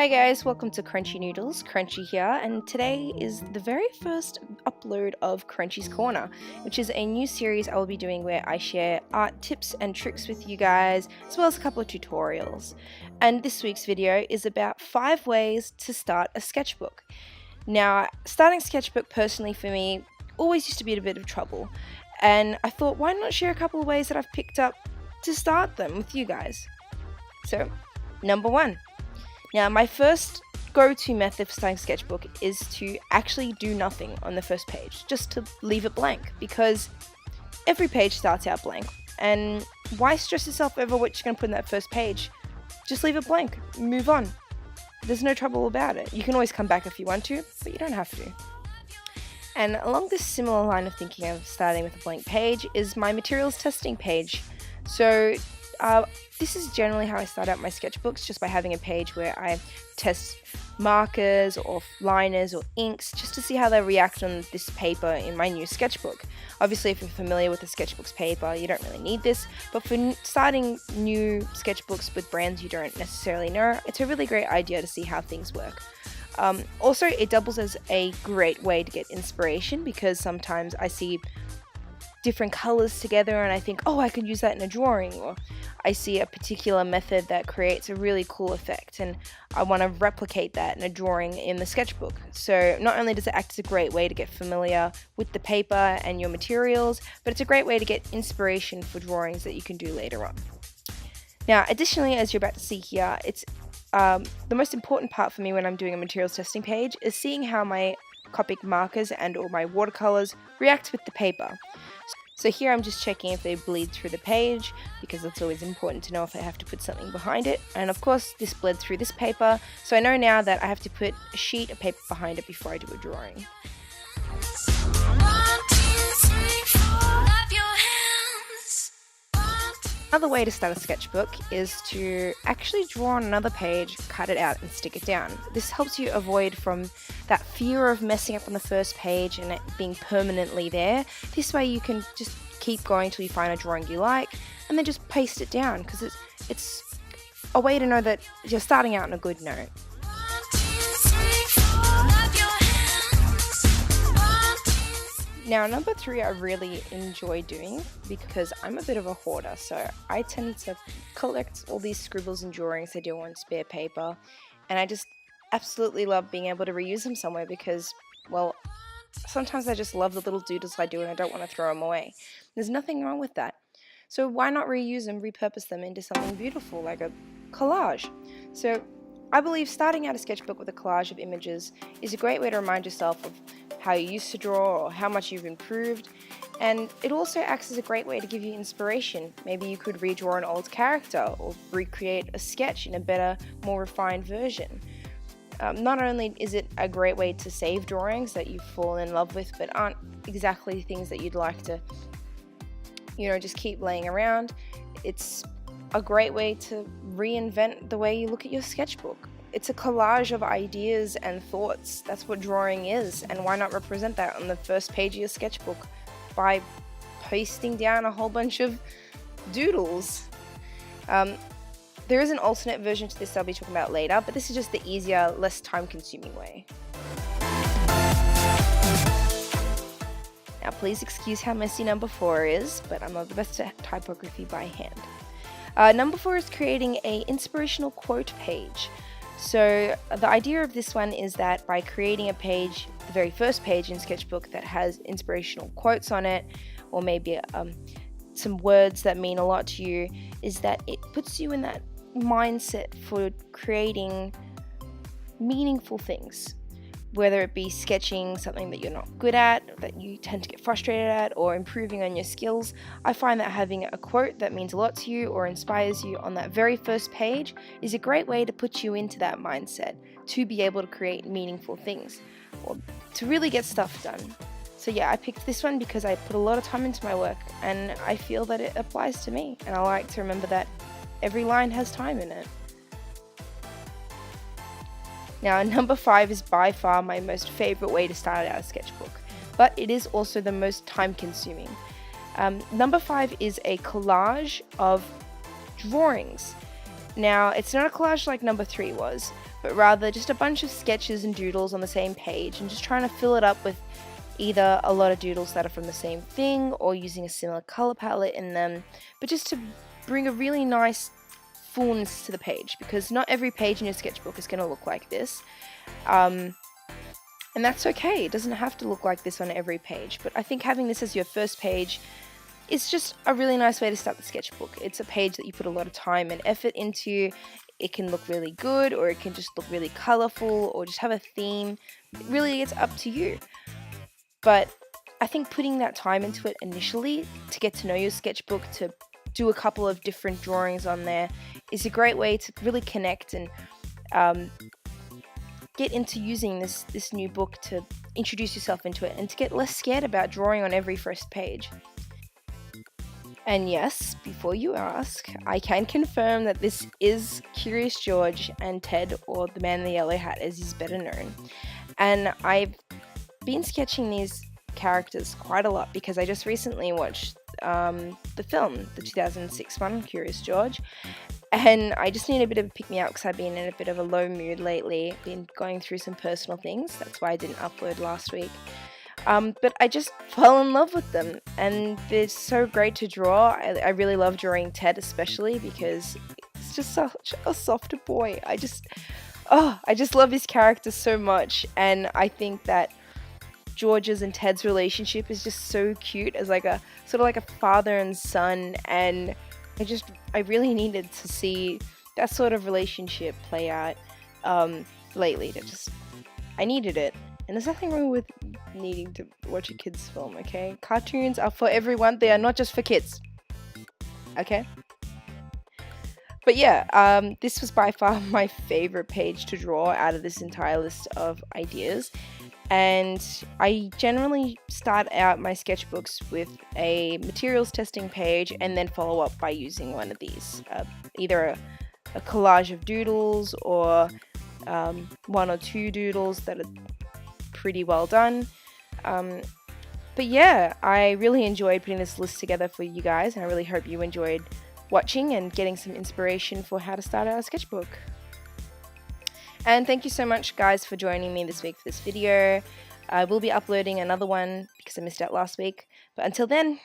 Hi guys, welcome to Crunchy Noodles, Crunchy here, and today is the very first upload of Crunchy's Corner, which is a new series I will be doing where I share art tips and tricks with you guys, as well as a couple of tutorials. And this week's video is about 5 ways to start a sketchbook. Now, starting a sketchbook personally for me always used to be a bit of trouble, and I thought why not share a couple of ways that I've picked up to start them with you guys. So, number 1. Now, my first go-to method for starting sketchbook is to actually do nothing on the first page, just to leave it blank, because every page starts out blank. And why stress yourself over what you're going to put in that first page? Just leave it blank, move on. There's no trouble about it. You can always come back if you want to, but you don't have to. And along this similar line of thinking of starting with a blank page is my materials testing page. So this is generally how I start out my sketchbooks, just by having a page where I test markers or liners or inks just to see how they react on this paper in my new sketchbook. Obviously, if you're familiar with the sketchbook's paper, you don't really need this, but for starting new sketchbooks with brands you don't necessarily know, it's a really great idea to see how things work. Also, it doubles as a great way to get inspiration, because sometimes I see different colors together and I think, oh, I could use that in a drawing, or I see a particular method that creates a really cool effect and I want to replicate that in a drawing in the sketchbook. So not only does it act as a great way to get familiar with the paper and your materials, but it's a great way to get inspiration for drawings that you can do later on. Now, additionally, as you're about to see here, it's the most important part for me when I'm doing a materials testing page is seeing how my Copic markers and or my watercolors react with the paper. So here I'm just checking if they bleed through the page, because it's always important to know if I have to put something behind it. And of course this bled through this paper, so I know now that I have to put a sheet of paper behind it before I do a drawing. Another way to start a sketchbook is to actually draw on another page, cut it out and stick it down. This helps you avoid from that fear of messing up on the first page and it being permanently there. This way you can just keep going till you find a drawing you like and then just paste it down, because it's a way to know that you're starting out on a good note. Now, number 3 I really enjoy doing, because I'm a bit of a hoarder, so I tend to collect all these scribbles and drawings I do on spare paper, and I just absolutely love being able to reuse them somewhere, because, well, sometimes I just love the little doodles I do and I don't want to throw them away. There's nothing wrong with that. So why not reuse them, repurpose them into something beautiful like a collage? So I believe starting out a sketchbook with a collage of images is a great way to remind yourself of how you used to draw or how much you've improved, and it also acts as a great way to give you inspiration. Maybe you could redraw an old character or recreate a sketch in a better, more refined version. Not only is it a great way to save drawings that you've fallen in love with but aren't exactly things that you'd like to, just keep laying around, it's a great way to reinvent the way you look at your sketchbook. It's a collage of ideas and thoughts. That's what drawing is, and why not represent that on the first page of your sketchbook by pasting down a whole bunch of doodles. There is an alternate version to this I'll be talking about later, but this is just the easier, less time-consuming way. Now, please excuse how messy number 4 is, but I'm not the best at typography by hand. Number 4 is creating an inspirational quote page. So the idea of this one is that by creating a page, the very first page in Sketchbook that has inspirational quotes on it, or maybe some words that mean a lot to you, is that it puts you in that mindset for creating meaningful things. Whether it be sketching something that you're not good at, that you tend to get frustrated at, or improving on your skills, I find that having a quote that means a lot to you or inspires you on that very first page is a great way to put you into that mindset to be able to create meaningful things, or to really get stuff done. So yeah, I picked this one because I put a lot of time into my work and I feel that it applies to me, and I like to remember that every line has time in it. Now, number 5 is by far my most favorite way to start out a sketchbook, but it is also the most time consuming. Number 5 is a collage of drawings. Now, it's not a collage like number 3 was, but rather just a bunch of sketches and doodles on the same page, and just trying to fill it up with either a lot of doodles that are from the same thing or using a similar color palette in them, but just to bring a really nice fullness to the page, because not every page in your sketchbook is going to look like this. And that's okay. It doesn't have to look like this on every page, but I think having this as your first page is just a really nice way to start the sketchbook. It's a page that you put a lot of time and effort into. It can look really good, or it can just look really colorful, or just have a theme. Really, it's up to you. But I think putting that time into it initially to get to know your sketchbook, to do a couple of different drawings on there, is a great way to really connect and get into using this new book, to introduce yourself into it and to get less scared about drawing on every first page. And yes, before you ask, I can confirm that this is Curious George and Ted, or the man in the yellow hat as he's better known. And I've been sketching these characters quite a lot because I just recently watched the film, the 2006 one, Curious George, and I just need a bit of a pick-me-up because I've been in a bit of a low mood lately. Been going through some personal things. That's why I didn't upload last week. But I just fell in love with them, and they're so great to draw. I really love drawing Ted, especially because it's just such a softer boy. I just love his character so much, and I think that George's and Ted's relationship is just so cute, as like a sort of like a father and son, and I really needed to see that sort of relationship play out lately. I needed it. And there's nothing wrong with needing to watch a kids film, okay? Cartoons are for everyone. They are not just for kids. Okay? But yeah, this was by far my favorite page to draw out of this entire list of ideas. And I generally start out my sketchbooks with a materials testing page and then follow up by using one of these. Either a collage of doodles, or one or two doodles that are pretty well done. But yeah, I really enjoyed putting this list together for you guys, and I really hope you enjoyed watching and getting some inspiration for how to start out a sketchbook. And thank you so much, guys, for joining me this week for this video. I will be uploading another one because I missed out last week. But until then,